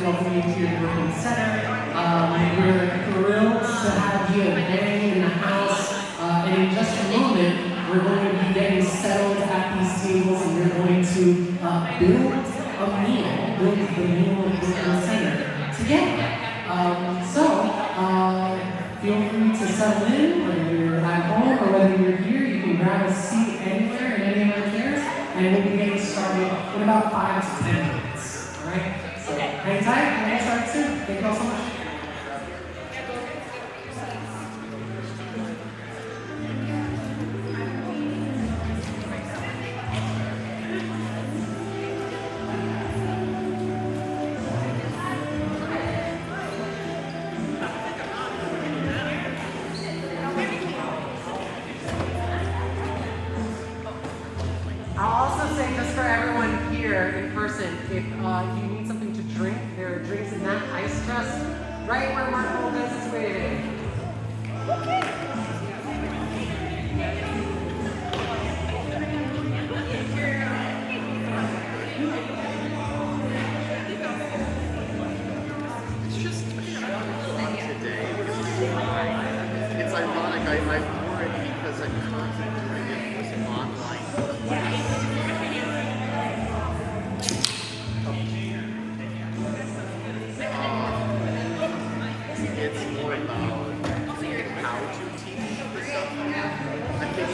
welcome you to your Brooklyn Center. We're thrilled to have Yia Vang in the house. And in just a moment, we're going to be getting settled at these tables and we're going to build a meal, build the meal of Brooklyn Center together. Feel free to settle in, whether you're at home or whether you're here. You can grab a seat anywhere in any of our chairs, and we'll be getting started in about 5 to 10 minutes. All right? So hang tight, we'll get started soon. Thank you all so much. I'll also say, just for everyone here in person, if you need something to drink, there are drinks in that ice chest right where Mark Holdes is waiting. It's just fun today. It's ironic. I wore it because I concentrated it was online. It's more about how to teach the stuff. I think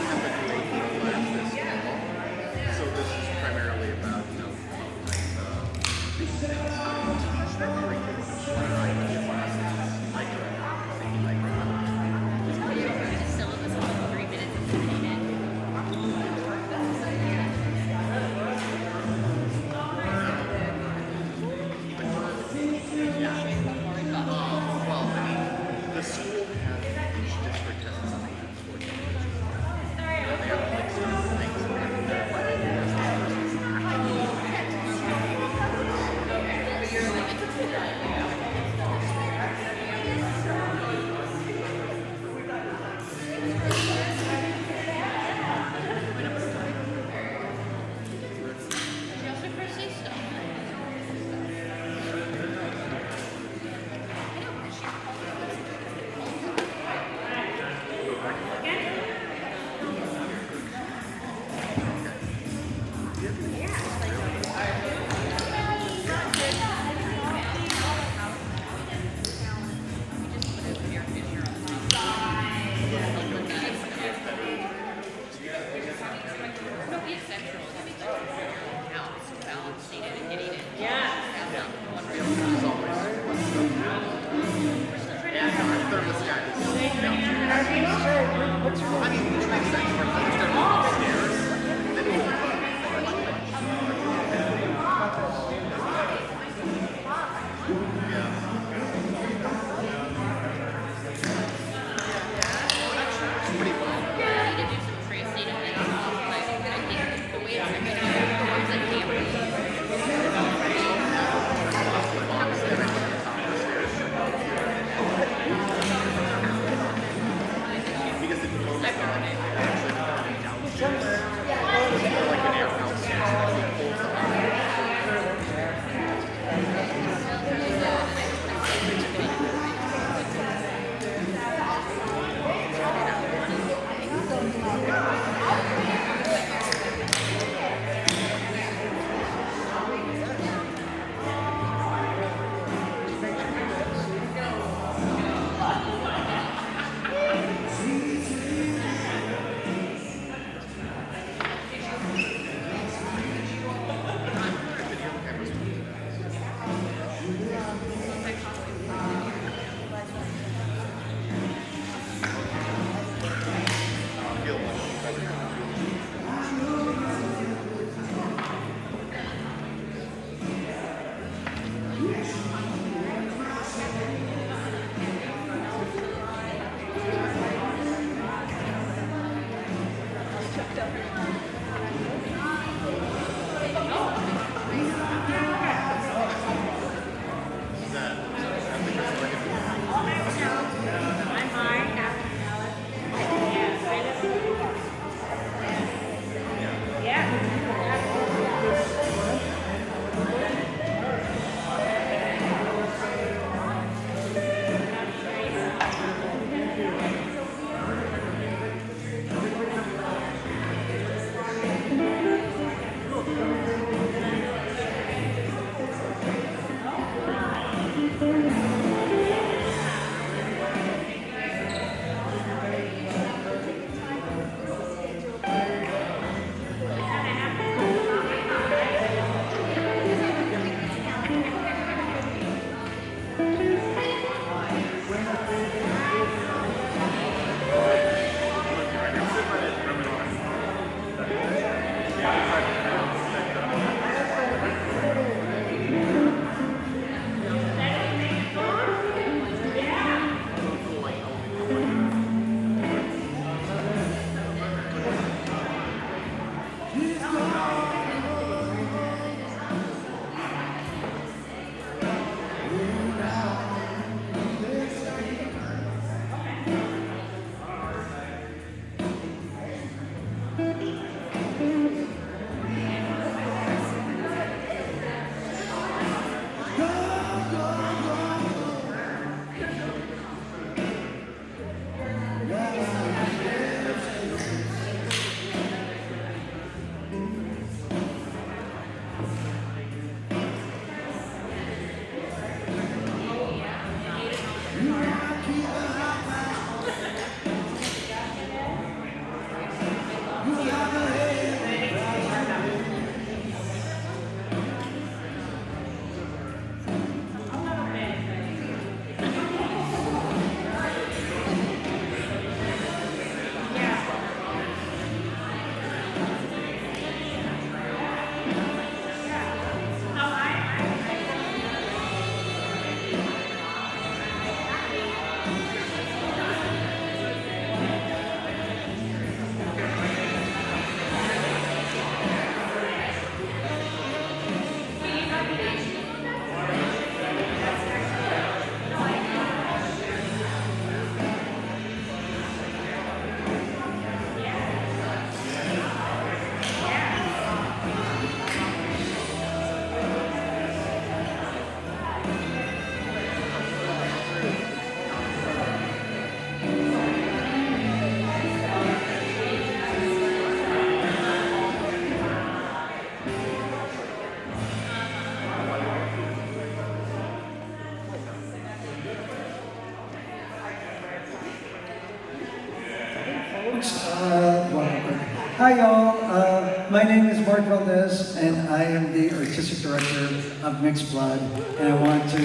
Hi y'all, my name is Mark Valdez and I am the Artistic Director of Mixed Blood, and I want to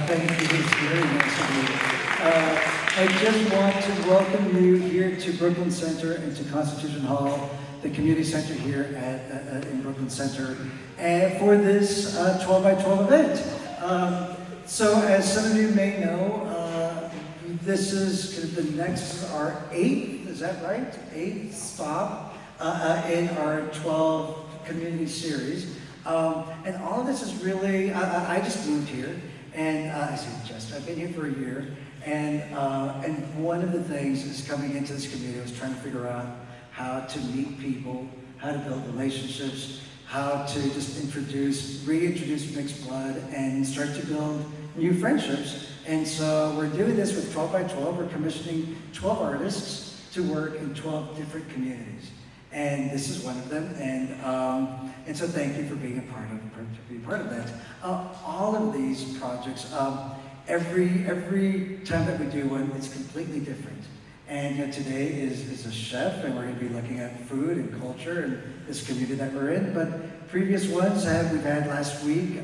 thank you this very nice of you. I just want to welcome you here to Brooklyn Center and to Constitution Hall, the community center here in Brooklyn Center, and for this 12 by 12 event. So as some of you may know, this is our 8th, is that right? 8th stop in our 12 community series. And all of this is really, I just moved here, and I say just, I've been here for a year, and one of the things is coming into this community was trying to figure out how to meet people, how to build relationships, how to just reintroduce mixed blood and start to build new friendships. And so we're doing this with 12 by 12. We're commissioning 12 artists to work in 12 different communities. And this is one of them. And so thank you for being a part of that. All of these projects, every time that we do one, it's completely different. And today is a chef, and we're going to be looking at food and culture and this community that we're in. But previous ones we've had last week,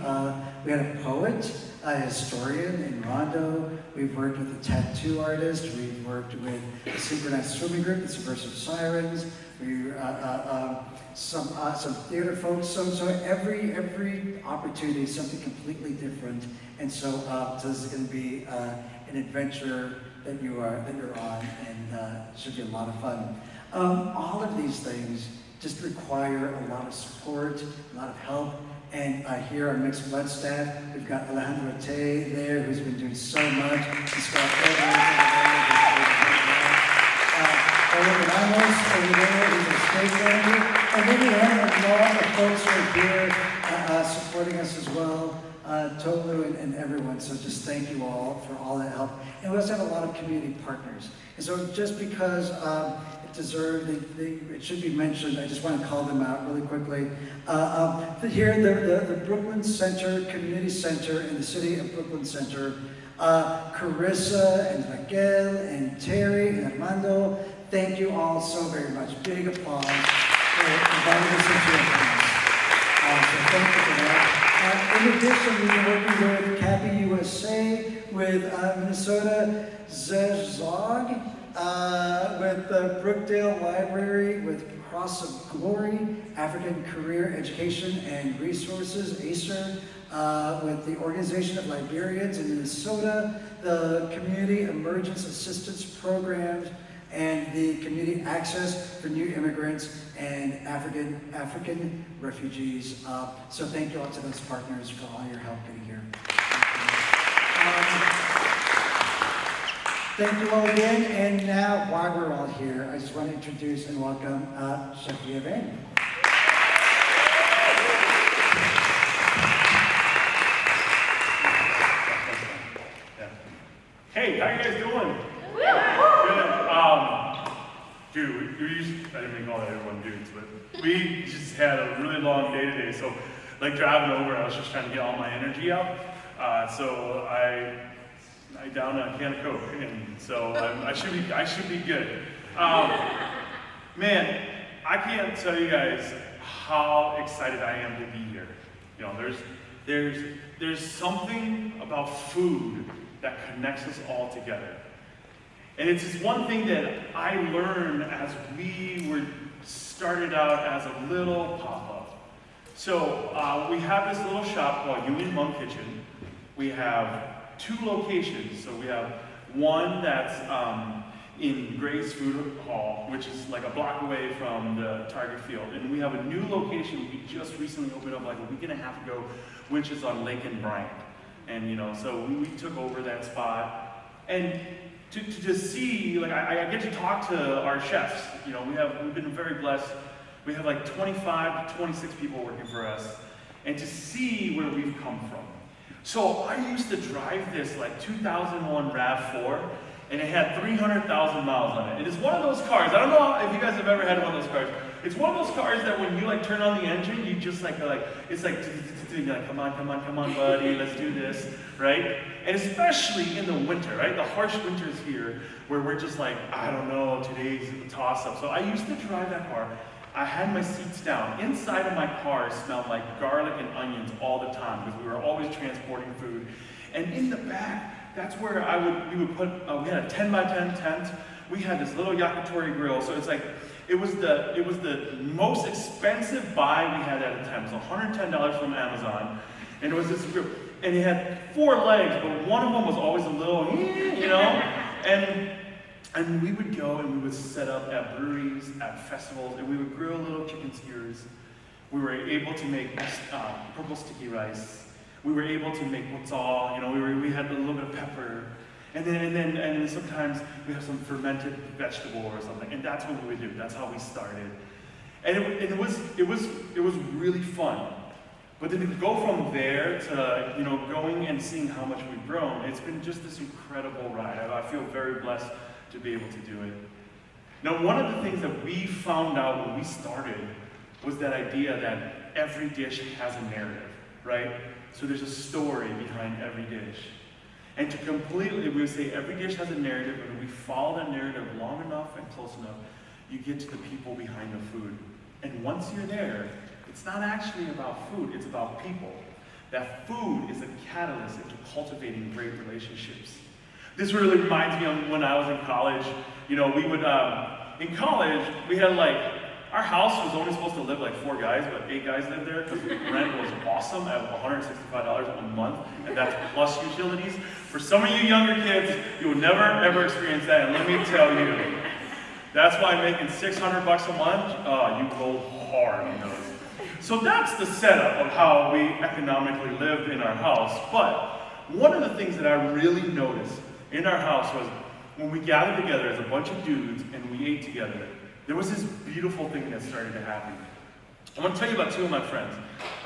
we had a poet, a historian in Rondo. We've worked with a tattoo artist. We've worked with a synchronized swimming group, the Subversive Sirens. Some theater folks. So every opportunity is something completely different. And so this is going to be an adventure that you're on, and should be a lot of fun. All of these things just require a lot of support, a lot of help. And here on Mixed Blood staff, we've got Alejandro Tay there, who's been doing so much. He's got Oliver Ramos over there, who's a stage manager. And then we have a lot of folks who are here supporting us as well. Tolu and everyone, so just thank you all for all that help. And we also have a lot of community partners. And so just because it should be mentioned, I just want to call them out really quickly. Here, the Brooklyn Center, Community Center in the city of Brooklyn Center, Carissa and Raquel and Terry and Armando, thank you all so very much. Big applause for inviting us into your homes. So thank you for that. In addition, we've been working with Cappy USA, with Minnesota Zezog, with the Brookdale Library, with Cross of Glory, African Career Education and Resources, ACER, with the Organization of Liberians in Minnesota, the Community Emergence Assistance Programs, and the community access for new immigrants and African refugees. So thank you all to those partners for all your help getting here. Thank you all again, and now while we're all here, I just want to introduce and welcome Chef Yia Vang. Hey, how you guys doing? Good. Dude, I didn't mean to call everyone dudes, but we just had a really long day today. So, like driving over, I was just trying to get all my energy out. So I downed a can of Coke, and so I should be good. Man, I can't tell you guys how excited I am to be here. You know, there's something about food that connects us all together. And it's just one thing that I learned as we were started out as a little pop-up. So we have this little shop called Hmong Kitchen. We have 2 locations. So we have one that's in Gray's Food Hall, which is like a block away from the Target Field. And we have a new location we just recently opened up like a week and a half ago, which is on Lake and Bryant. And you know, so we took over that spot. And to see, like I get to talk to our chefs. You know, we've been very blessed. We have like 25 to 26 people working for us. And to see where we've come from. So I used to drive this like 2001 RAV4, and it had 300,000 miles on it. It is one of those cars, I don't know if you guys have ever had one of those cars. It's one of those cars that when you like turn on the engine, you just like it's like, you're like, come on, buddy, let's do this, right? And especially in the winter, right? The harsh winters here, where we're just like, I don't know, today's a toss-up. So I used to drive that car. I had my seats down. Inside of my car smelled like garlic and onions all the time because we were always transporting food. And in the back, that's where we would put, we had a 10 by 10 tent. We had this little yakitori grill. So it's like, it was the most expensive buy we had at the time. It was $110 from Amazon. And it was this grill. And it had 4 legs, but one of them was always a little, you know? And we would go and we would set up at breweries, at festivals, and we would grill little chicken skewers. We were able to make purple sticky rice. We were able to make mozzarella, you know, we had a little bit of pepper. And then sometimes we have some fermented vegetable or something. And that's what we would do. That's how we started. And it was really fun. But then to go from there to, you know, going and seeing how much we've grown, it's been just this incredible ride. I feel very blessed to be able to do it. Now, one of the things that we found out when we started was that idea that every dish has a narrative, right? So there's a story behind every dish. And to completely, we would say every dish has a narrative, and if we follow that narrative long enough and close enough, you get to the people behind the food. And once you're there, it's not actually about food, it's about people. That food is a catalyst into cultivating great relationships. This really reminds me of when I was in college. You know, we would, in college, we had like, our house was only supposed to live like 4 guys, but 8 guys lived there because rent was awesome at $165 a month, and that's plus utilities. For some of you younger kids, you will never ever experience that, and let me tell you, that's why making $600 a month, you roll hard on those. So that's the setup of how we economically lived in our house. But one of the things that I really noticed in our house was when we gathered together as a bunch of dudes and we ate together, there was this beautiful thing that started to happen. I want to tell you about 2 of my friends,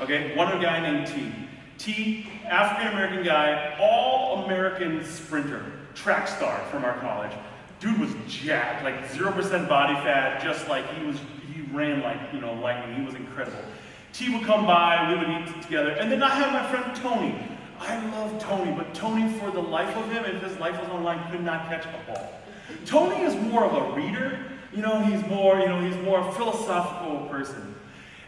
okay? One a guy named T. T, African-American guy, all-American sprinter, track star from our college. Dude was jacked, like 0% body fat, just like he ran like, you know, lightning. He was incredible. T would come by, we would eat together. And then I had my friend Tony. I love Tony, but Tony, for the life of him, if his life was online, could not catch a ball. Tony is more of a reader. He's more a philosophical person.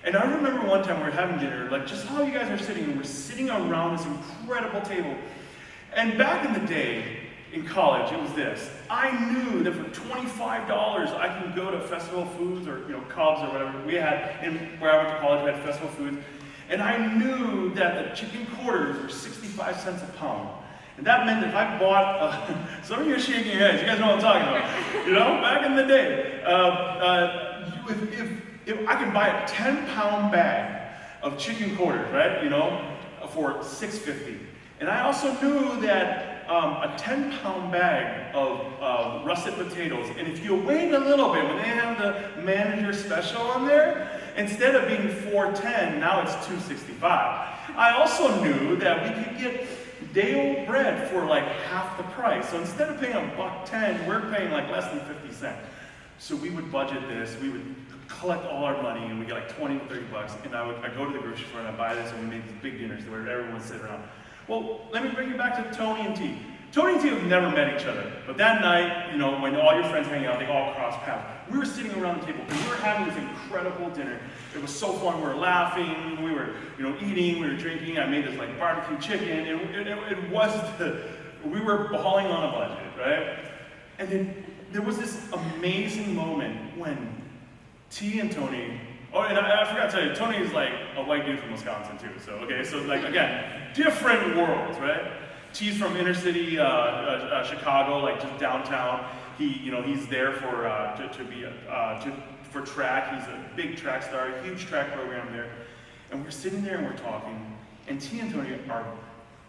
And I remember one time we were having dinner, like just how you guys are sitting, and we're sitting around this incredible table. And back in the day, in college, it was this. I knew that for $25, I can go to Festival Foods or, you know, Cubs or whatever we had, where I went to college, we had Festival Foods. And I knew that the chicken quarters were 65 cents a pound. And that meant that if I bought, some of you are shaking your heads, you guys know what I'm talking about. You know, back in the day, if I can buy a 10-pound bag of chicken quarters, right, you know, for $6.50. And I also knew that a 10-pound bag of russet potatoes, and if you wait a little bit, when they have the manager special on there, instead of being $4.10, now it's $2.65. I also knew that we could get day-old bread for like half the price. So instead of paying $1.10, we're paying like less than 50 cents. So we would budget this, we would collect all our money, and we get like 20 to 30 bucks, and I'd go to the grocery store and I'd buy this, and we made these big dinners where everyone would sit around. Well, let me bring you back to Tony and T. Tony and T have never met each other, but that night, you know, when all your friends hang out, they all cross paths. We were sitting around the table, and we were having this incredible dinner. It was so fun. We were laughing, we were, you know, eating, we were drinking. I made this like barbecue chicken, and it was we were balling on a budget, right? And then there was this amazing moment when T and Tony, oh, and I forgot to tell you, Tony is like a white dude from Wisconsin too, so, okay, so like, again, different worlds, right? T's from inner city Chicago, like just downtown. He's there for track. He's a big track star, a huge track program there. And we're sitting there and we're talking, and T and Tony are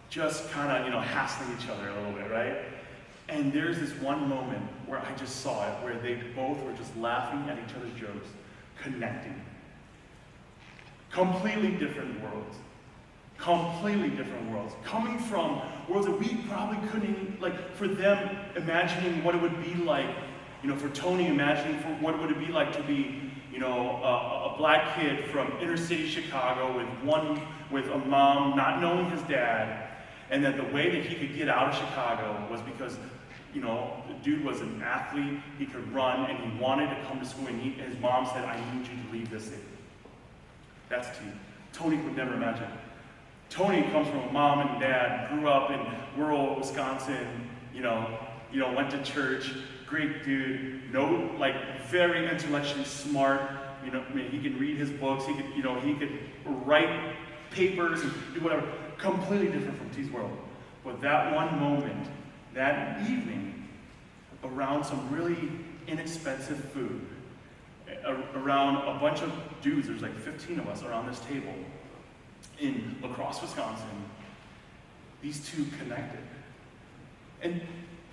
just kind of, hassling each other a little bit, right? And there's this one moment where I just saw it, where they both were just laughing at each other's jokes, connecting. Completely different worlds. Completely different worlds. Coming from worlds that we probably couldn't, like, for them, imagining what it would be like, for Tony, imagining for what would it be like to be, a black kid from inner city Chicago with a mom not knowing his dad, and that the way that he could get out of Chicago was because, the dude was an athlete, he could run, and he wanted to come to school, and his mom said, "I need you to leave this city." That's T. Tony would never imagine. Tony comes from a mom and dad, grew up in rural Wisconsin, went to church, great dude, very intellectually smart, he could read his books, he could write papers and do whatever, completely different from T's world. But that one moment, that evening, around some really inexpensive food, around a bunch of dudes, there's like 15 of us around this table, in La Crosse, Wisconsin, these two connected. And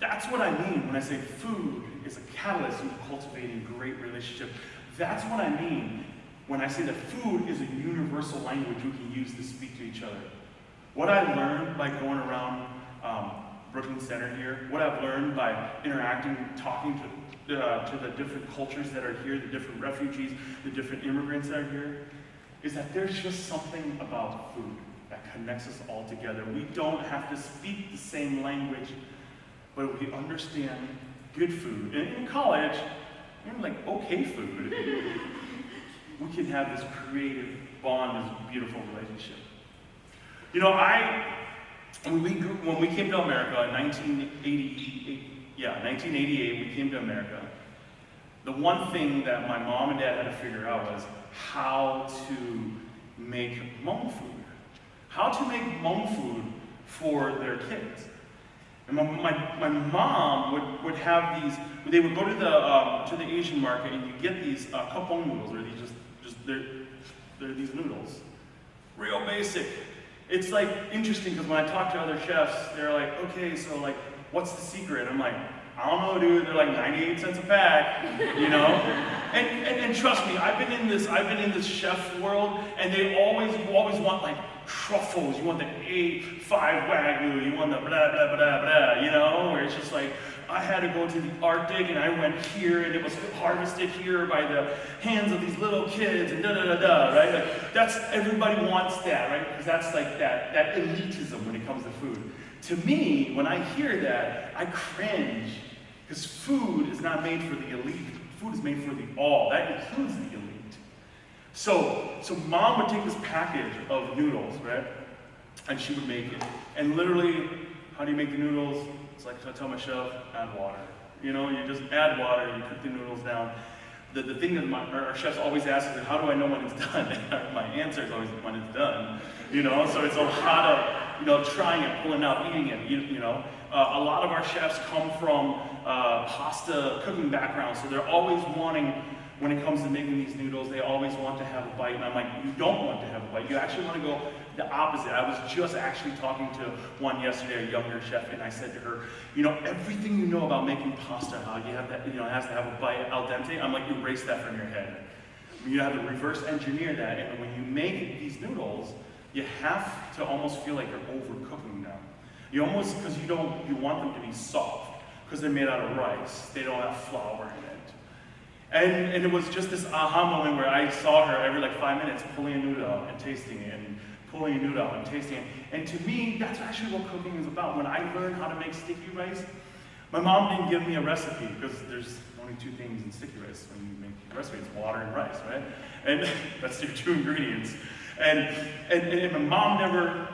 that's what I mean when I say food is a catalyst in cultivating great relationships. That's what I mean when I say that food is a universal language we can use to speak to each other. What I learned by going around Brooklyn Center here, what I've learned by interacting, talking to the different cultures that are here, the different refugees, the different immigrants that are here, is that there's just something about food that connects us all together. We don't have to speak the same language, but we understand good food. And in college, like okay food, we can have this creative bond, this beautiful relationship. When we came to America in 1988, we came to America. The one thing that my mom and dad had to figure out was how to make Hmong food. How to make Hmong food for their kids. And my mom would have these, they would go to the Asian market, and you get these kapong noodles, or they're these noodles. Real basic. It's like interesting because when I talk to other chefs, they're like, okay, so like, what's the secret? And I'm like, I don't know, dude. They're like 98 cents a pack, And trust me, I've been in this chef world, and they always want like truffles. You want the A5 Wagyu. You want the blah blah blah blah. Where it's just like I had to go to the Arctic, and I went here, and it was harvested here by the hands of these little kids, and right? Like that's everybody wants that, right? Because that's like that elitism when it comes to food. To me, when I hear that, I cringe. Because food is not made for the elite. Food is made for the all. That includes the elite. So mom would take this package of noodles, right? And she would make it. And literally, how do you make the noodles? It's like I tell my chef, add water. You just add water, you cook the noodles down. The thing that our chefs always ask is, how do I know when it's done? My answer is always when it's done. So it's a lot trying it, pulling out, eating it. A lot of our chefs come from pasta cooking backgrounds, so they're always wanting, when it comes to making these noodles, they always want to have a bite. And I'm like, you don't want to have a bite. You actually want to go the opposite. I was just actually talking to one yesterday, a younger chef, and I said to her, everything you know about making pasta, how you have that, it has to have a bite al dente. I'm like, erase that from your head. You have to reverse engineer that, and when you make these noodles, you have to almost feel like you're overcooking them. You almost, because you want them to be soft, because they're made out of rice. They don't have flour in it. And it was just this aha moment where I saw her every 5 minutes pulling a noodle out and tasting it, and pulling a noodle out and tasting it. And to me, that's actually what cooking is about. When I learned how to make sticky rice, my mom didn't give me a recipe, because there's only 2 things in sticky rice when you make a recipe. It's water and rice, right? And that's your 2 ingredients. And my mom never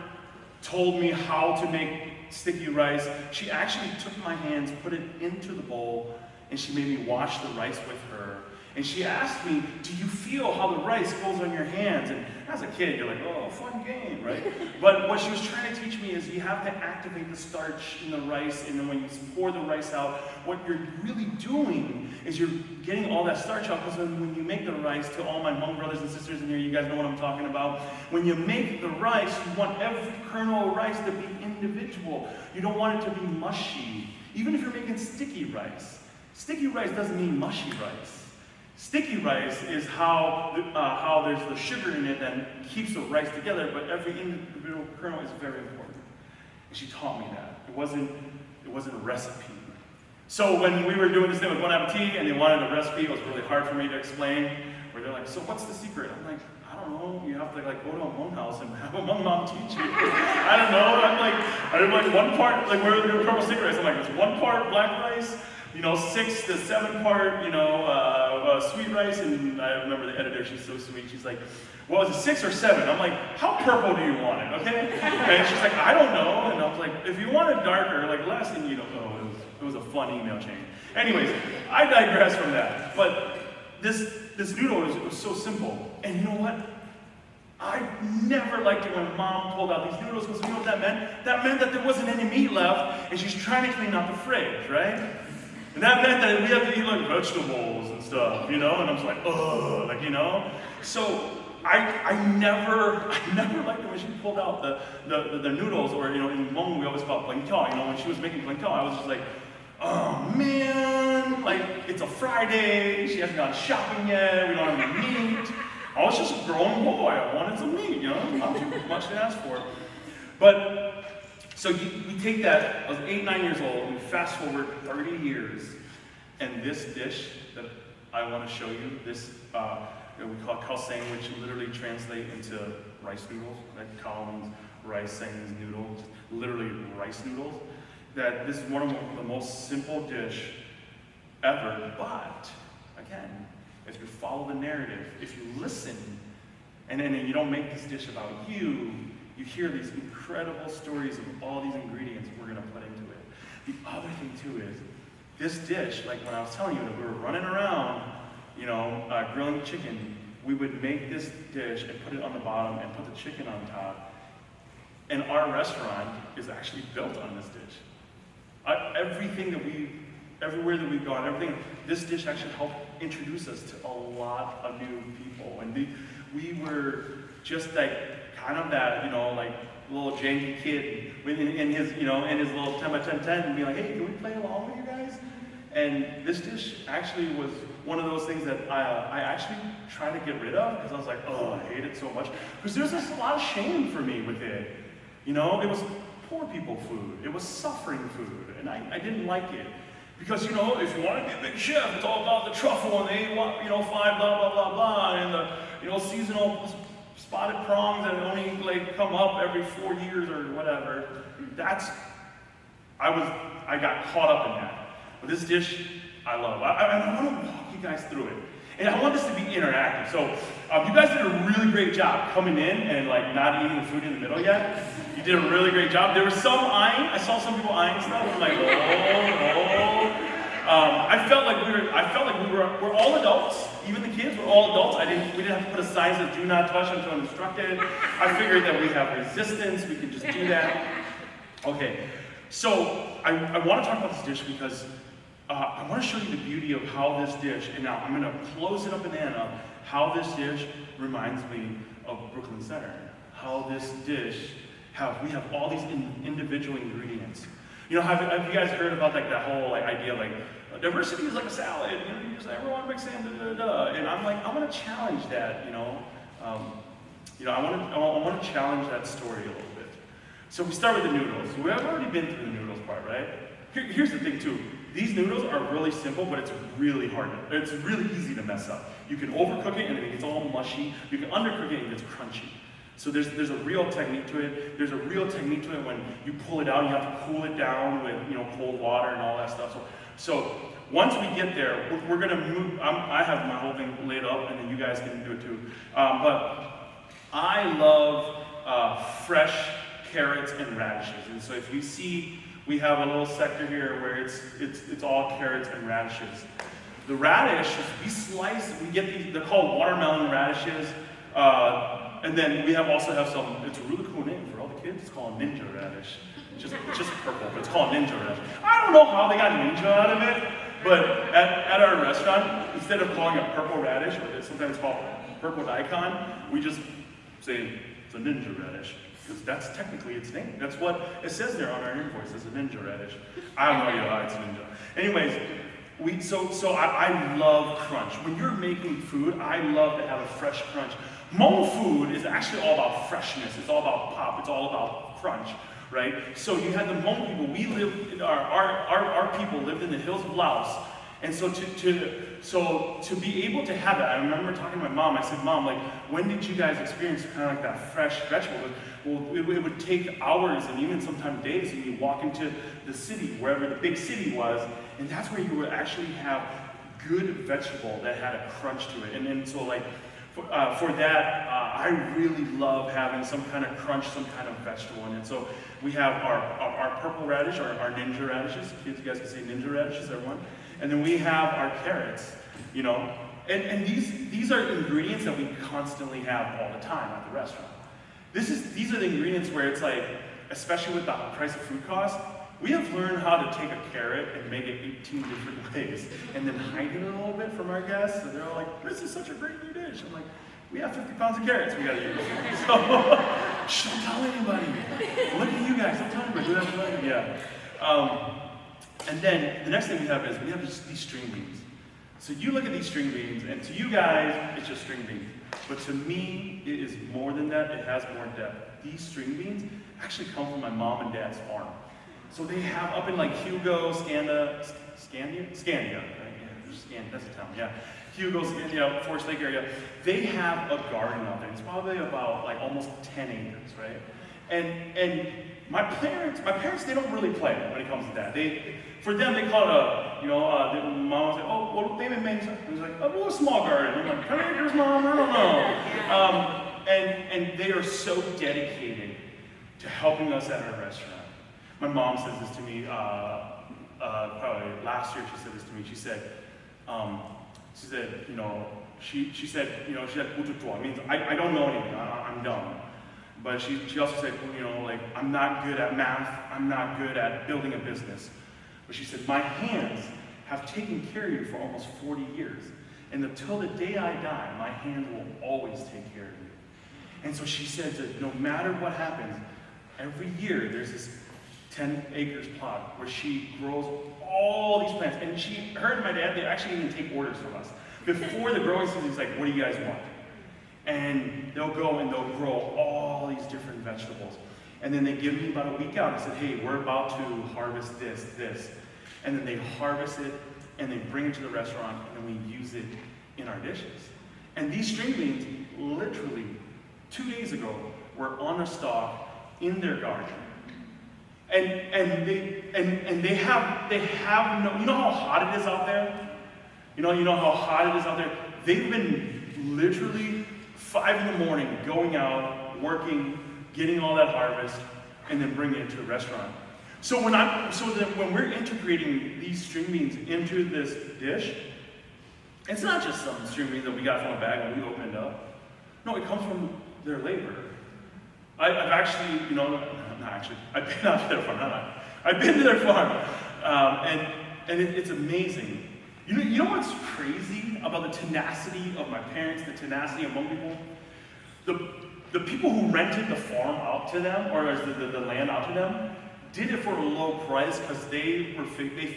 told me how to make sticky rice. She actually took my hands, put it into the bowl, and she made me wash the rice with her. And she asked me, do you feel how the rice goes on your hands? And as a kid, you're like, oh, fun game, right? But what she was trying to teach me is you have to activate the starch in the rice, and then when you pour the rice out, what you're really doing is you're getting all that starch out, because when you make the rice, to all my Hmong brothers and sisters in here, you guys know what I'm talking about. When you make the rice, you want every kernel of rice to be individual. You don't want it to be mushy. Even if you're making sticky rice. Sticky rice doesn't mean mushy rice. Sticky rice is how there's the sugar in it that keeps the rice together, but every individual kernel is very important. And she taught me that. It wasn't a recipe. So when we were doing this thing with Bon Appetit and they wanted a recipe, it was really hard for me to explain. Where they're like, so what's the secret? I'm like, I don't know. You have to go to a Hmong house and have a Hmong mom teach you. I don't know. I'm like one part, we're doing purple sticky rice. I'm like, it's 1 part black rice, 6 to 7 part, sweet rice. And I remember the editor, she's so sweet. She's like, well, is it 6 or 7? I'm like, how purple do you want it, okay? And she's like, I don't know. And I was like, if you want it darker, less, and you don't know. It was a fun email chain. Anyways, I digress from that. But this noodle was so simple. And you know what? I never liked it when Mom pulled out these noodles, because you know what that meant? That meant that there wasn't any meat left, and she's trying to clean out the fridge, right? And that meant that we had to eat vegetables and stuff, and I'm just like, ugh, So I never liked it when she pulled out the noodles, or in Hmong we always call it bling tao. When she was making bling tao, I was just like, oh man, it's a Friday, she hasn't gone shopping yet, we don't have any meat. I was just a growing boy, I wanted some meat, not too much to ask for. But, so we take that, I was 8, 9 years old, and we fast forward 30 years, and this dish that I want to show you, this, we call it culminating, which literally translate into rice noodles, like Collins rice saying noodles, literally rice noodles. That this is one of the most simple dish ever, but again, if you follow the narrative, if you listen, and then you don't make this dish about you hear these incredible stories of all these ingredients we're going to put into it. The other thing too is, this dish, when I was telling you that we were running around, grilling chicken, we would make this dish and put it on the bottom and put the chicken on top. And our restaurant is actually built on this dish. Everywhere that we've gone, this dish actually helped introduce us to a lot of new people. And we were just kind of that, little janky kid in his little 10x10 tent, and be like, hey, can we play along with you guys? And this dish actually was one of those things that I actually tried to get rid of, because I was like, oh, I hate it so much. Because there's just a lot of shame for me with it. It was poor people food. It was suffering food, and I didn't like it. Because, if you want to be a big chef, it's all about the truffle and the A1, 5, blah, blah, blah, blah, and the, seasonal spotted prongs that only come up every 4 years or whatever. I got caught up in that. But this dish, I love. I want to walk you guys through it. And I want this to be interactive. So you guys did a really great job coming in and not eating the food in the middle yet. You did a really great job. There was some eyeing. I saw some people eyeing stuff. I'm like, oh. we're all adults, even the kids, we're all adults. We didn't have to put a sign that do not touch until instructed. I figured that we have resistance, we can just do that. Okay, so I want to talk about this dish because I want to show you the beauty of how this dish, and now I'm going to close it up and end of how this dish reminds me of Brooklyn Center. How this dish, we have all these individual ingredients. You know, have you guys heard about like that whole idea like diversity is like a salad? You know, you just everyone makes it, and I'm like, I want to challenge that. I want to challenge that story a little bit. So we start with the noodles. We have already been through the noodles part, right? Here's the thing too. These noodles are really simple, but it's really hard. It's really easy to mess up. You can overcook it and it gets all mushy. You can undercook it and it gets crunchy. So there's a real technique to it. There's a real technique to it when you pull it out, you have to cool it down with cold water and all that stuff. So once we get there, we're gonna move. I have my whole thing laid up, and then you guys can do it too. But I love fresh carrots and radishes, and so if you see, we have a little sector here where it's all carrots and radishes. The radish, we slice. We get these. They're called watermelon radishes. And then we also have some, it's a really cool name for all the kids, it's called ninja radish. It's just purple, but it's called ninja radish. I don't know how they got ninja out of it, but at our restaurant, instead of calling it purple radish, or it's sometimes called purple daikon, we just say it's a ninja radish, because that's technically its name. That's what it says there on our invoice, it's a ninja radish. I have no idea how it's ninja. Anyways, I love crunch. When you're making food, I love to have a fresh crunch. Hmong food is actually all about freshness. It's all about pop. It's all about crunch, right? So you had the Hmong people. Our people lived in the hills of Laos, and so to be able to have that, I remember talking to my mom. I said, "Mom, like, when did you guys experience kind of like that fresh vegetable?" Well, it would take hours and even sometimes days, and you walk into the city, wherever the big city was, and that's where you would actually have good vegetable that had a crunch to it. And so like. For that, I really love having some kind of crunch, some kind of vegetable in it. So we have our purple radish, our ninja radishes. Kids, you guys can say ninja radishes, everyone. And then we have our carrots, And these are ingredients that we constantly have all the time at the restaurant. These are the ingredients where it's like, especially with the price of food costs, we have learned how to take a carrot and make it 18 different ways and then hide it a little bit from our guests. And they're all like, this is such a great new dish. I'm like, we have 50 pounds of carrots we gotta use. So, don't tell anybody. Look at you guys, don't tell anybody. Do that for later. Yeah. And then the next thing we have is these string beans. So you look at these string beans, and to you guys, it's just string beans. But to me, it is more than that. It has more depth. These string beans actually come from my mom and dad's farm. So they have up in like Hugo, Scandia, right? Yeah, Scandia, that's a town, yeah. Hugo, Scandia, Forest Lake area. They have a garden out there. It's probably about like almost 10 acres, right? And my parents, they don't really play when it comes to that. For them, they call it mom was like, oh, well, they made something. It was like, a little small garden. I'm like, 10 acres, mom? I don't know. And they are so dedicated to helping us at our restaurant. My mom says this to me, probably last year she said this to me. She said, "It means I don't know anything, I'm dumb." But she also said, like, I'm not good at math, I'm not good at building a business. But she said, my hands have taken care of you for almost 40 years. And until the day I die, my hands will always take care of you. And so she said that no matter what happens, every year there's this 10 acres plot where she grows all these plants. And her and my dad, they actually even take orders from us. Before the growing season, he's like, what do you guys want? And they'll go and they'll grow all these different vegetables. And then they give me about a week out and said, hey, we're about to harvest this. And then they harvest it and they bring it to the restaurant and then we use it in our dishes. And these string beans, literally 2 days ago, were on a stalk in their garden. And they have no, you know how hot it is out there? You know how hot it is out there? They've been literally 5 in the morning going out, working, getting all that harvest, and then bringing it to the restaurant. So when we're integrating these string beans into this dish, it's not just some string beans that we got from a bag and we opened up. No, it comes from their labor. I've actually, I've been out to their farm, I've been to their farm, and it's amazing. You know what's crazy about the tenacity of my parents, the tenacity of Hmong people? The people who rented the farm out to them, or the land out to them, did it for a low price because they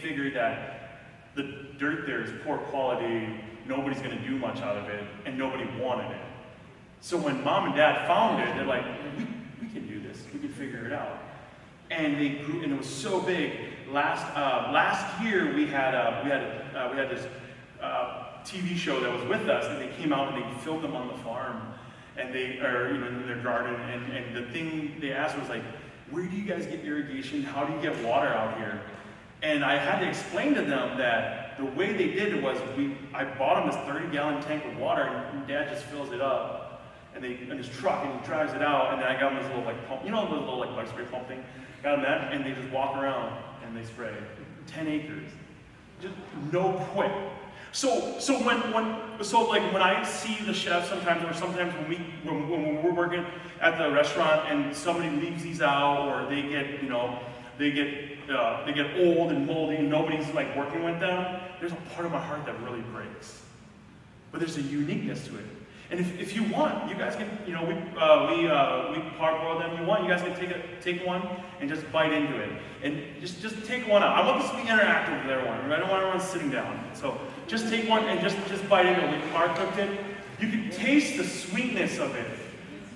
figured that the dirt there is poor quality, nobody's going to do much out of it, and nobody wanted it. So when mom and dad found it, they're like, we can do this, we can figure it out. And they grew, and it was so big. Last year we had this TV show that was with us, and they came out and they filmed them on the farm, and in their garden, and the thing they asked was like, where do you guys get irrigation? How do you get water out here? And I had to explain to them that the way they did it was I bought them this 30-gallon tank of water, and Dad just fills it up, and in his truck, and he drives it out, and then I got them this little pump, the little bug spray pump thing. Got them that, and they just walk around and they spray 10 acres, just no quit. So when I see the chefs sometimes, or sometimes when we're working at the restaurant and somebody leaves these out, or they get old and moldy and nobody's like working with them, there's a part of my heart that really breaks. But there's a uniqueness to it. And if you want, you guys can, we parboil them. You want, you guys can take one and just bite into it, and just take one out. I want this to be interactive with everyone. I don't want everyone sitting down. So just take one and just bite into it. We par cooked it. You can taste the sweetness of it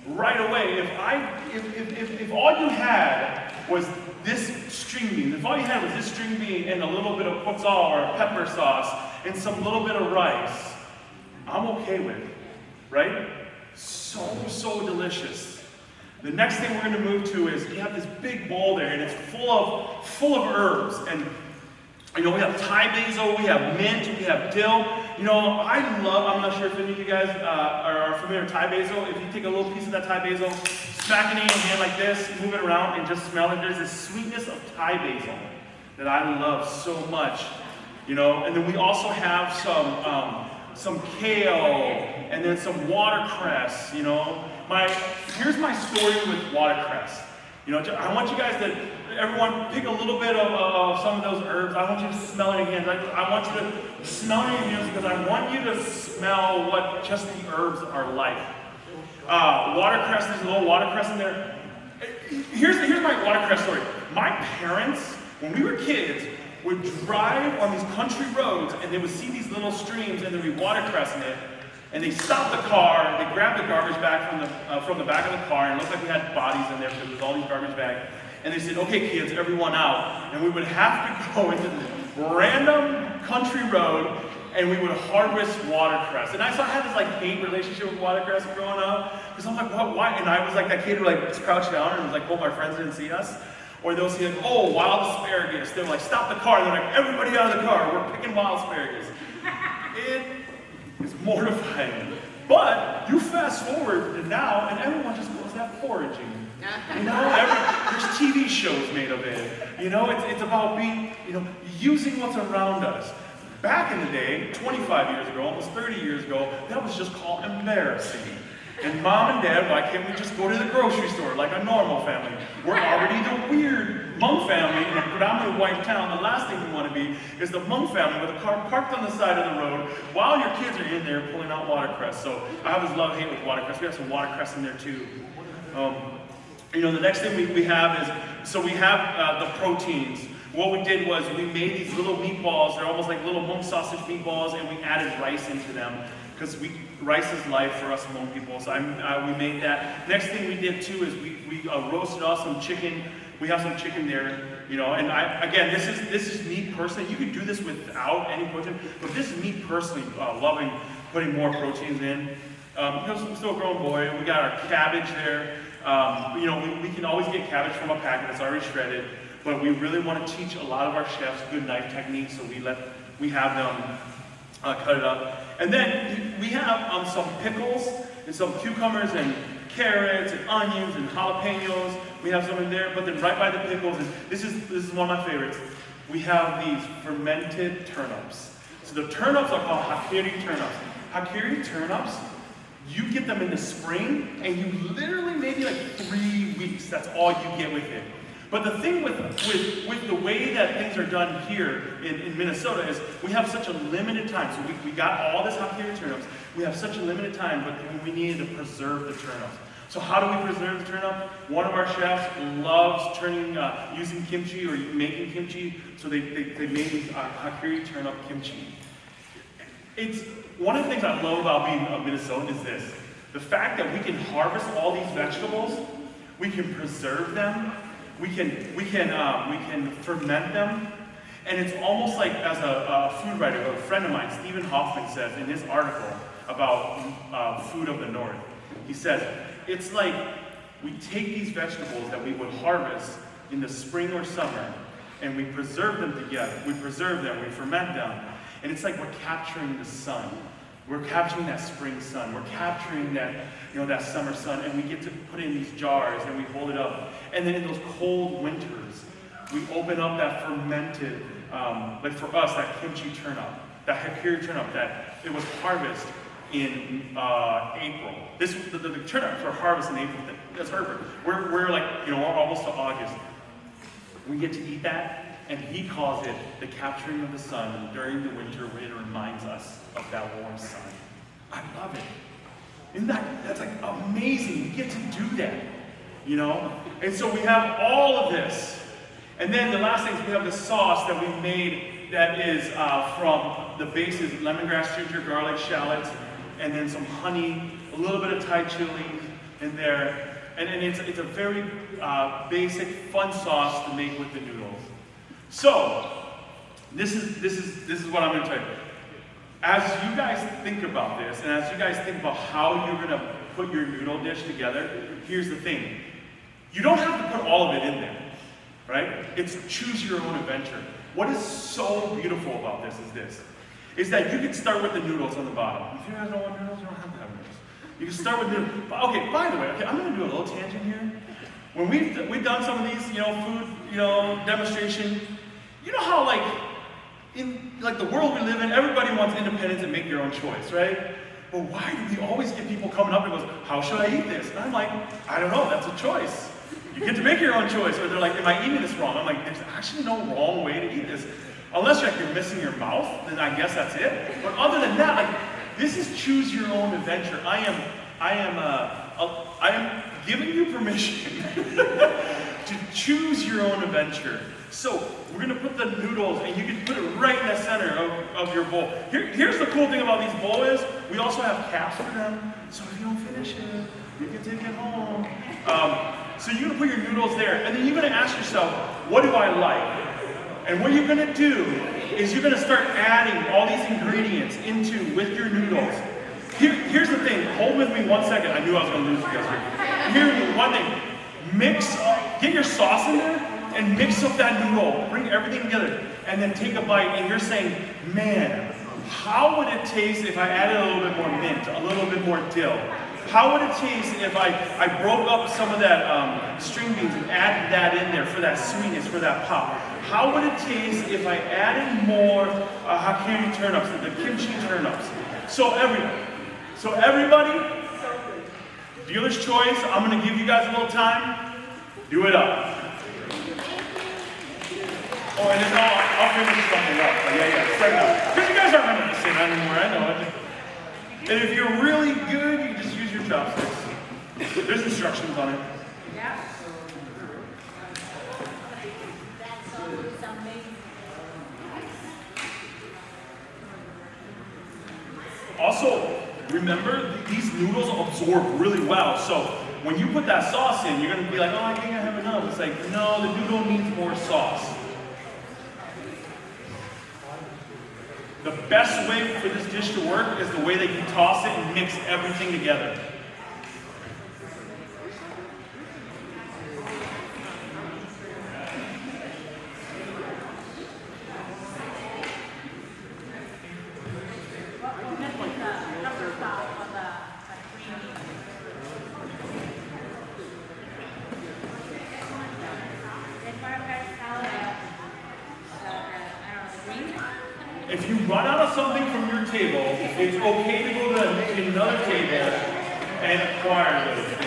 right away. If all you had was this string bean, if all you had was this string bean and a little bit of potsal or pepper sauce and some little bit of rice, I'm okay with it. Right? So delicious. The next thing we're going to move to is we have this big bowl there, and it's full of herbs. And we have Thai basil, we have mint, we have dill. I'm not sure if any of you guys are familiar with Thai basil. If you take a little piece of that Thai basil, smack it in your hand like this, move it around, and just smell it. There's this sweetness of Thai basil that I love so much. And then we also have some kale, and then some watercress. Here's my story with watercress. I want you guys to, everyone, pick a little bit of some of those herbs. I want you to smell it in your hands. I want you to smell it in your hands because I want you to smell what just the herbs are like. Watercress, there's a little watercress in there. Here's my watercress story. My parents, when we were kids, would drive on these country roads, and they would see these little streams, and there'd be watercress in it, and they stopped the car, they grabbed the garbage bag from the back of the car, and it looked like we had bodies in there because there was all these garbage bags, and they said, okay kids, everyone out, and we would have to go into this random country road, and we would harvest watercress. And I had this hate relationship with watercress growing up, because I'm like, what, why? And I was like that kid who crouched down and was like, hope our friends didn't see us. Or they'll see wild asparagus. They're like, stop the car. They're like, everybody out of the car. We're picking wild asparagus. It is mortifying. But you fast forward to now, and everyone just goes that foraging. There's TV shows made of it. It's about being, using what's around us. Back in the day, 25 years ago, almost 30 years ago, that was just called embarrassing. And mom and dad, why can't we just go to the grocery store like a normal family? We're already the weird Hmong family in a predominantly white town. The last thing we want to be is the Hmong family with a car parked on the side of the road while your kids are in there pulling out watercress. So I have this love-hate with watercress. We have some watercress in there too. The next thing we have is, we have the proteins. What we did was we made these little meatballs. They're almost like little Hmong sausage meatballs, and we added rice into them. Because rice is life for us Hmong people, so we made that. Next thing we did too is we roasted off some chicken. We have some chicken there, and this is me personally. You could do this without any protein, but this is me personally loving putting more proteins in. Because I'm still a grown boy, we got our cabbage there. We can always get cabbage from a packet that's already shredded, but we really want to teach a lot of our chefs good knife techniques, so we have them cut it up. And then we have some pickles and some cucumbers and carrots and onions and jalapenos. We have some in there, but then right by the pickles, and this is one of my favorites. We have these fermented turnips. So the turnips are called hakiri turnips. Hakiri turnips, you get them in the spring, and you literally maybe like 3 weeks. That's all you get with it. But the thing with the way that things are done here in Minnesota is we have such a limited time. So we got all this hakiri turnips. We have such a limited time, but we needed to preserve the turnips. So how do we preserve the turnip? One of our chefs loves using kimchi or making kimchi. So they made these hakiri turnip kimchi. It's one of the things I love about being a Minnesotan is this: the fact that we can harvest all these vegetables, we can preserve them. We can ferment them, and it's almost like, as a food writer, a friend of mine, Stephen Hoffman, says in his article about food of the North. He says it's like we take these vegetables that we would harvest in the spring or summer, and we preserve them together. We preserve them, we ferment them, and it's like we're capturing the sun. We're capturing that spring sun. We're capturing that, that summer sun, and we get to put it in these jars and we hold it up. And then in those cold winters, we open up that fermented, like for us, that kimchi turnip, that hakiri turnip that it was harvested in April. The turnips are harvested in April. That's perfect. We're like, we're almost to August. We get to eat that. And he calls it the capturing of the sun during the winter, where it reminds us of that warm sun. I love it. Isn't that's like amazing? We get to do that, And so we have all of this. And then the last thing is we have the sauce that we made that is from the bases: lemongrass, ginger, garlic, shallots, and then some honey, a little bit of Thai chili in there. And it's a very basic, fun sauce to make with the noodles. So, this is what I'm going to tell you. As you guys think about this, and as you guys think about how you're going to put your noodle dish together, here's the thing. You don't have to put all of it in there, right? It's choose your own adventure. What is so beautiful about this is that you can start with the noodles on the bottom. If you guys don't want noodles, you don't have to have noodles. You can start with noodles. Okay, by the way, I'm going to do a little tangent here. When we've done some of these, food, demonstration, how in the world we live in, everybody wants independence and make your own choice, right? But why do we always get people coming up and goes, how should I eat this? And I'm like, I don't know, that's a choice. You get to make your own choice. Or they're like, am I eating this wrong? I'm like, there's actually no wrong way to eat this. Unless you're missing your mouth, then I guess that's it. But other than that, this is choose your own adventure. I am giving you permission to choose your own adventure. So we're going to put the noodles, and you can put it right in the center of your bowl. Here's the cool thing about these bowls is we also have caps for them. So if you don't finish it, you can take it home. So you're going to put your noodles there, and then you're going to ask yourself, what do I like? And what you're going to do is you're going to start adding all these ingredients with your noodles. Here's the thing. Hold with me 1 second. I knew I was going to lose you guys here. Here's one thing. Get your sauce in there and mix up that noodle. Bring everything together and then take a bite. And you're saying, man, how would it taste if I added a little bit more mint, a little bit more dill? How would it taste if I broke up some of that string beans and added that in there for that sweetness, for that pop? How would it taste if I added more hakiri turnips, the kimchi turnips? So everybody, dealer's choice. I'm going to give you guys a little time. Do it up. Oh, and then I'll finish something up. Yeah, set it up. Because you guys aren't going to say that anymore, I know it. And if you're really good, you can just use your chopsticks. There's instructions on it. Yeah. That's always amazing. Also, remember, these noodles absorb really well. So when you put that sauce in, you're going to be like, oh, I think I have enough. It's like, no, the noodle needs more sauce. The best way for this dish to work is the way that you toss it and mix everything together. you run out of something from your table, it's okay to go to another table and acquire those things.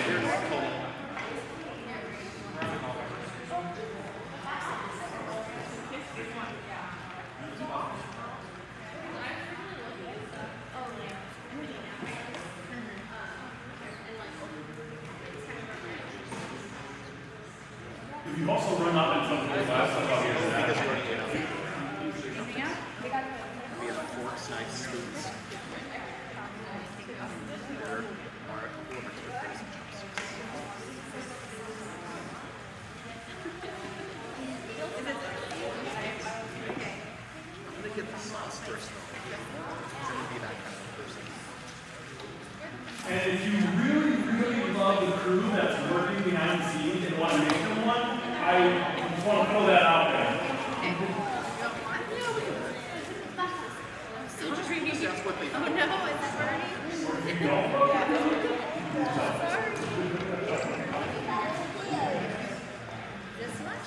If you also run out of something last about here, Because you already ate up. We have forks, knives, spoons. There are a couple of extra forks and chopsticks. I'm gonna get the sauce first though. I'm gonna be that kind of person. and if you really love the crew that's working behind the scenes and want to make them one, I just want to throw that out there. That's what they do. Oh no, it's burning. This much?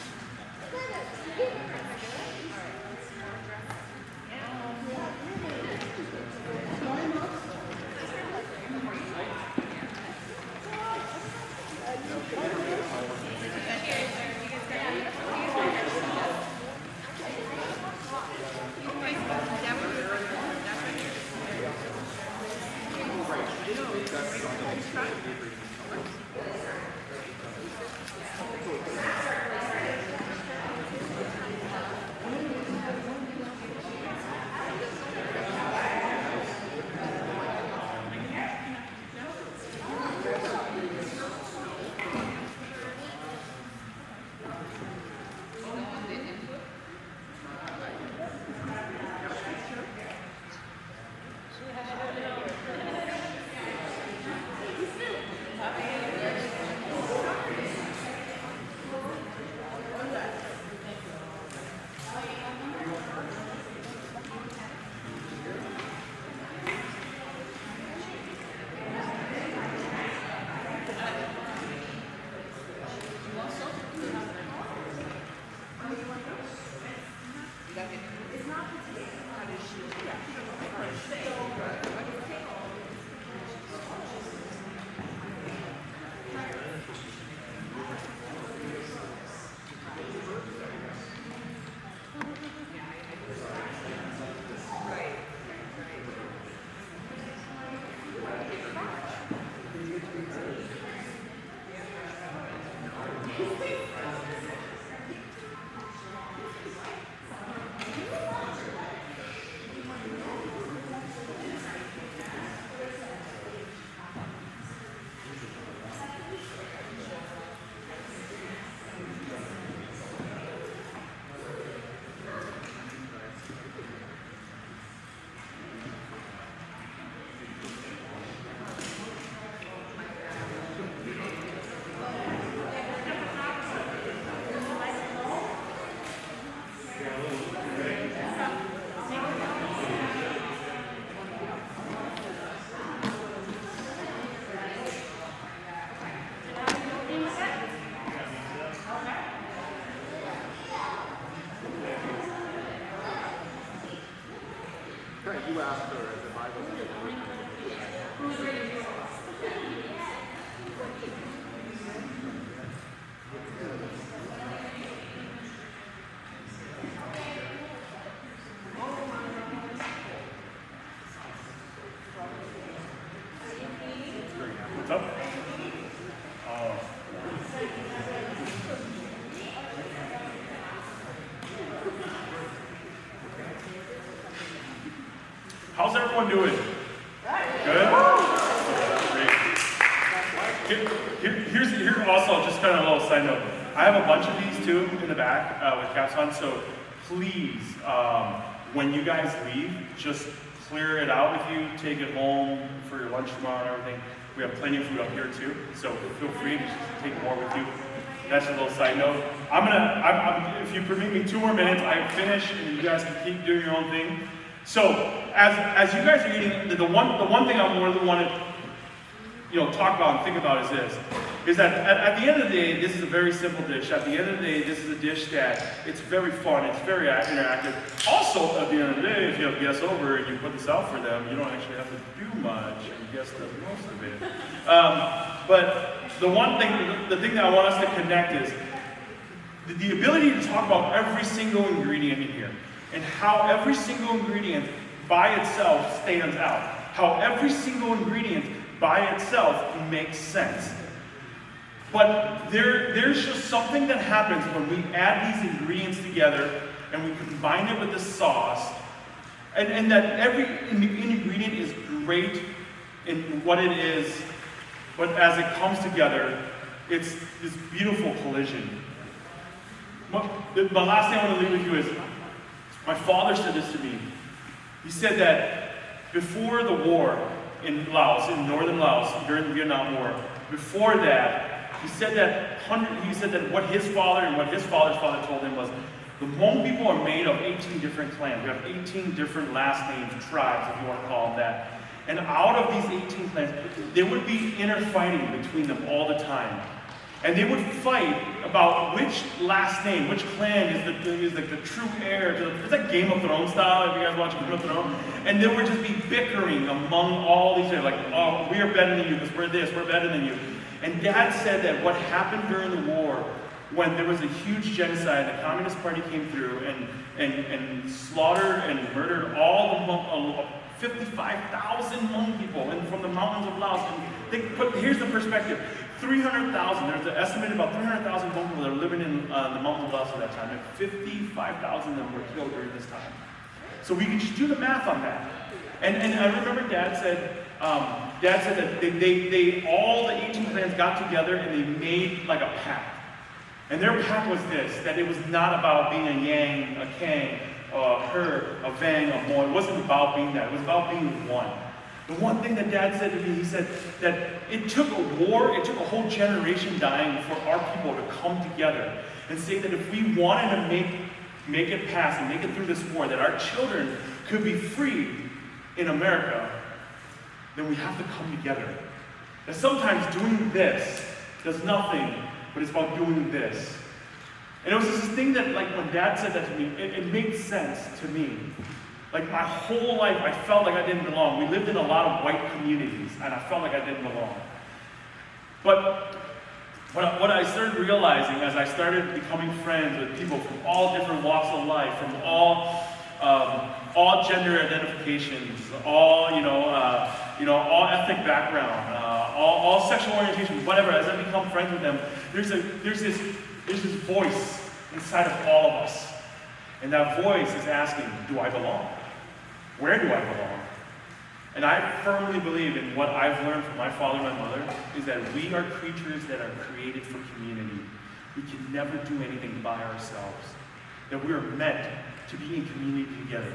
You asked her if I was What's up? How's everyone doing? Good? Great. Here's also just kind of a little side note. I have a bunch of these too in the back with caps on, so please, when you guys leave, just clear it out with you, take it home for your lunch tomorrow and everything. We have plenty of food up here too, so feel free to just take more with you. That's a little side note. If you permit me 2 more minutes, I finish and you guys can keep doing your own thing. So, as you guys are eating, the one thing I really want to talk about and think about is this. is that at the end of the day, this is a very simple dish. At the end of the day, this is a dish that it's very fun, it's very interactive. Also, at the end of the day, if you have guests over and you put this out for them, you don't actually have to do much, and guests does most of it. But the thing that I want us to connect is the ability to talk about every single ingredient in here, and how every single ingredient by itself stands out. How every single ingredient by itself makes sense. But there's just something that happens when we add these ingredients together and we combine it with the sauce, and that every ingredient is great in what it is, but as it comes together, it's this beautiful collision. The last thing I want to leave with you is, my father said this to me. He said that before the war in Laos, in northern Laos, during the Vietnam War, before that, he said that what his father and what his father's father told him was, the Hmong people are made of 18 different clans. We have 18 different last names, tribes, if you want to call them that. And out of these 18 clans, there would be inner fighting between them all the time. And they would fight about which last name, which clan is the true heir to it's like Game of Thrones style, if you guys watch Game of Thrones. And they would just be bickering among all these, like, oh, we are better than you, because we're better than you. And Dad said that what happened during the war, when there was a huge genocide, the Communist Party came through and slaughtered and murdered all the Hmong, 55,000 Hmong people from the mountains of Laos. And here's the perspective. 300,000, there's an estimate about 300,000 Hmong people that were living in the mountains of Laos at that time, and 55,000 of them were killed during this time. So we can just do the math on that. And I remember Dad said that they all the 18 clans got together and they made like a pact. And their pact was this, that it was not about being a Yang, a Kang, a Her, a Vang, a Moi. It wasn't about being that, it was about being one. The one thing that Dad said to me, he said that it took a war, it took a whole generation dying for our people to come together and say that if we wanted to make it pass and make it through this war, that our children could be free in America, then we have to come together. And sometimes doing this does nothing, but it's about doing this. And it was this thing that, like, when Dad said that to me, it made sense to me. Like, my whole life, I felt like I didn't belong. We lived in a lot of white communities, and I felt like I didn't belong. But what I started realizing as I started becoming friends with people from all different walks of life, from all gender identifications, all ethnic background, all sexual orientation, whatever. As I become friends with them, there's this voice inside of all of us, and that voice is asking, "Do I belong? Where do I belong?" And I firmly believe in what I've learned from my father and my mother is that we are creatures that are created for community. We can never do anything by ourselves. That we are meant to be in community together.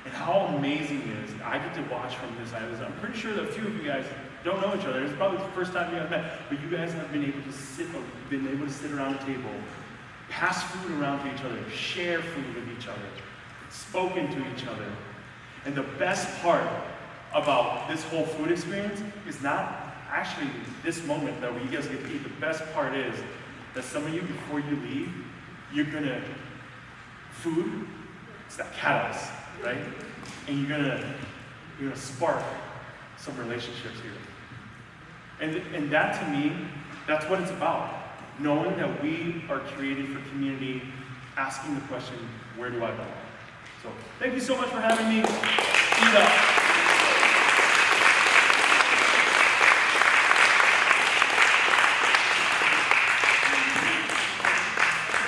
And how amazing it is, I get to watch from this side. I'm pretty sure that a few of you guys don't know each other. It's probably the first time you guys met, but you guys have been able to sit around a table, pass food around to each other, share food with each other, spoken to each other. And the best part about this whole food experience is not actually this moment that you guys get to eat. The best part is that some of you, before you leave, food, it's that catalyst, right? And you're gonna spark some relationships here. And that, to me, that's what it's about. Knowing that we are created for community, asking the question, where do I belong? So, thank you so much for having me. Eat up.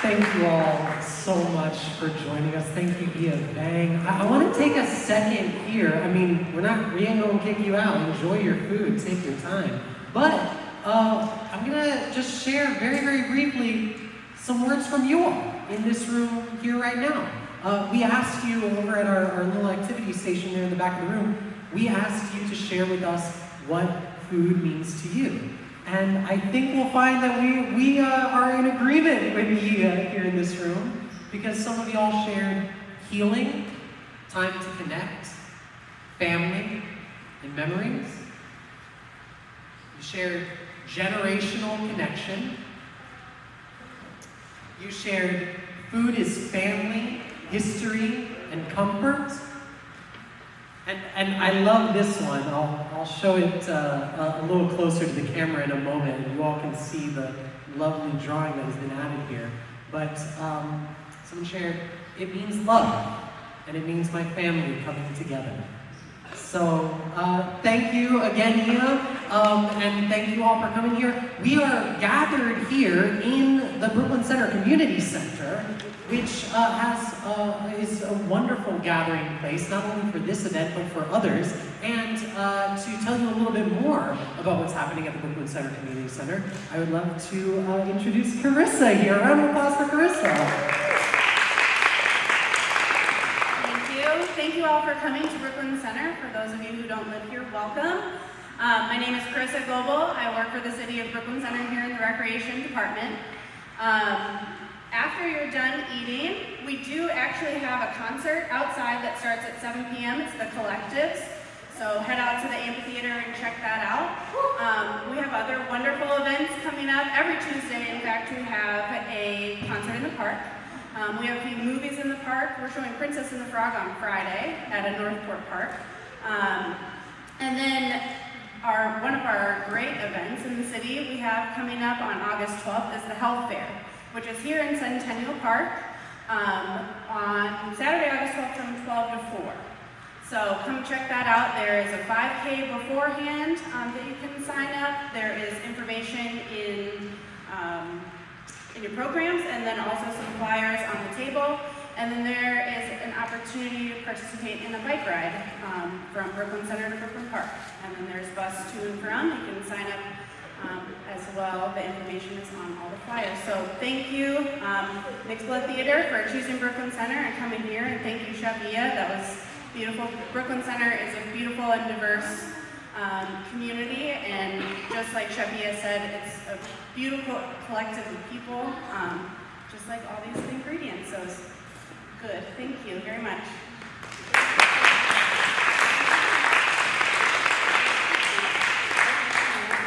Thank you all so much for joining us. Thank you, Yia Vang. I want to take a second here. I mean, we ain't gonna kick you out. Enjoy your food, take your time. But I'm gonna just share very, very briefly some words from you all in this room here right now. We asked you over at our little activity station there in the back of the room, we asked you to share with us what food means to you. And I think we'll find that we are in agreement with Yia here in this room, because some of y'all shared healing, time to connect, family, and memories. You shared generational connection. You shared food is family, history, and comfort. And I love this one. I'll show it a little closer to the camera in a moment, and you all can see the lovely drawing that has been added here. But someone shared, it means love, and it means my family coming together. So thank you again, Yia, and thank you all for coming here. We are gathered here in the Brooklyn Center Community Center, which is a wonderful gathering place, not only for this event, but for others. And to tell you a little bit more about what's happening at the Brooklyn Center Community Center, I would love to introduce Carissa here. Round of applause for Carissa. Thank you all for coming to Brooklyn Center. For those of you who don't live here, welcome. My name is Carissa Goebel. I work for the City of Brooklyn Center here in the Recreation Department. After you're done eating, we do actually have a concert outside that starts at 7 p.m. It's the Collectives. So head out to the amphitheater and check that out. We have other wonderful events coming up. Every Tuesday, in fact, we have a concert in the park. We have a few movies in the park. We're showing Princess and the Frog on Friday at a Northport Park. And then one of our great events in the city we have coming up on August 12th is the Health Fair, which is here in Centennial Park on Saturday, August 12th from 12 to 4. So come check that out. There is a 5K beforehand that you can sign up. There is information in your programs, and then also some flyers on the table. And then there is an opportunity to participate in a bike ride from Brooklyn Center to Brooklyn Park. And then there's bus to and from. You can sign up as well. The information is on all the flyers. So thank you, Mixed Blood Theater, for choosing Brooklyn Center and coming here. And thank you, Chef Yia. That was beautiful. Brooklyn Center is a beautiful and diverse community, and just like Chef Yia said, it's a beautiful collective of people, just like all these ingredients. So it's good. Thank you very much.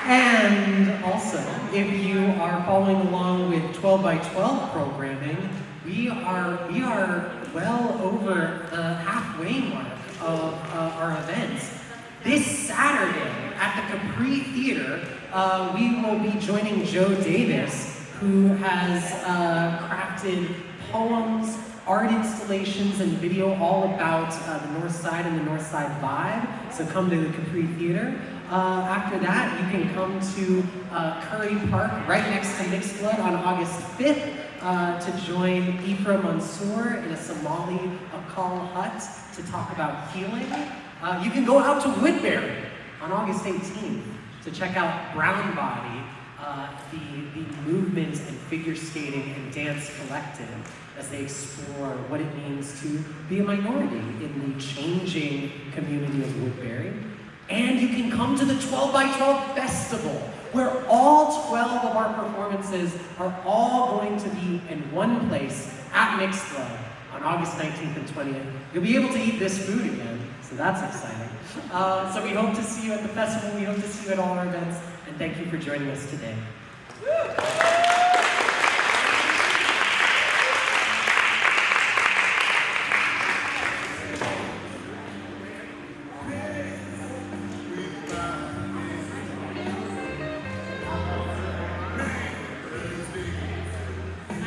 And also, if you are following along with 12 by 12 programming, we are well over the halfway mark of our events. This Saturday at the Capri Theater, we will be joining Joe Davis, who has crafted poems, art installations, and video all about the North Side and the North Side vibe. So come to the Capri Theater. After that, you can come to Curry Park, right next to Mixed Blood, on August 5th to join Ifra Mansour in a Somali Akal hut to talk about healing. You can go out to Woodbury on August 18th to check out Brown Body, the movement and figure skating and dance collective, as they explore what it means to be a minority in the changing community of Woodbury. And you can come to the 12 by 12 Festival, where all 12 of our performances are all going to be in one place at Mixed Blood on August 19th and 20th. You'll be able to eat this food again, so that's exciting. So we hope to see you at the festival, we hope to see you at all our events, and thank you for joining us today.